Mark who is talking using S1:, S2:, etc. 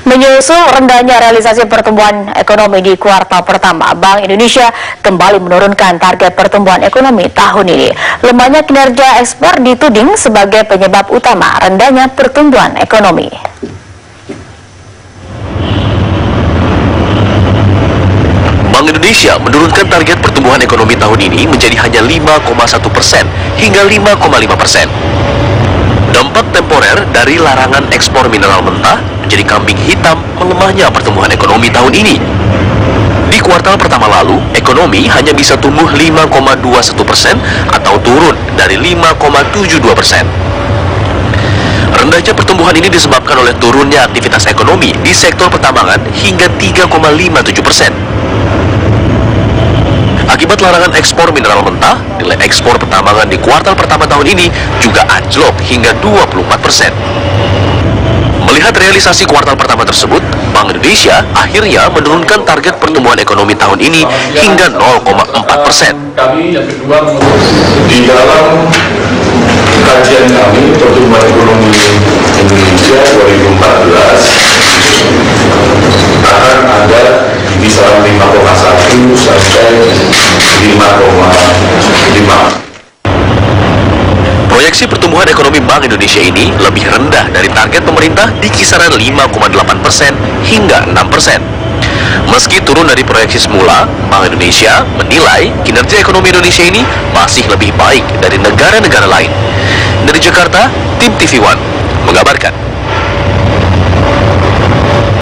S1: Menyusul rendahnya realisasi pertumbuhan ekonomi di kuartal pertama, Bank Indonesia kembali menurunkan target pertumbuhan ekonomi tahun ini. Lemahnya kinerja ekspor dituding sebagai penyebab utama rendahnya pertumbuhan ekonomi.
S2: Bank Indonesia menurunkan target pertumbuhan ekonomi tahun ini menjadi hanya 5,1% hingga 5,5%. Dampak temporer dari larangan ekspor mineral mentah menjadi kambing hitam melemahnya pertumbuhan ekonomi tahun ini. Di kuartal pertama lalu, ekonomi hanya bisa tumbuh 5,21% atau turun dari 5,72%. Rendahnya pertumbuhan ini disebabkan oleh turunnya aktivitas ekonomi di sektor pertambangan hingga 3,57%. Akibat larangan ekspor mineral mentah, nilai ekspor pertambangan di kuartal pertama tahun ini juga anjlok hingga 24%. Melihat realisasi kuartal pertama tersebut, Bank Indonesia akhirnya menurunkan target pertumbuhan ekonomi tahun ini hingga 0,4%.
S3: Di dalam kajian kami, pertumbuhan ekonomi Indonesia 2014 akan ada di kisaran 5,1 sampai 5,5.
S2: Proyeksi pertumbuhan ekonomi Bank Indonesia ini lebih rendah dari target pemerintah di kisaran 5,8% hingga 6%. Meski turun dari proyeksi semula, Bank Indonesia menilai kinerja ekonomi Indonesia ini masih lebih baik dari negara-negara lain. Dari Jakarta, tim TV One mengabarkan.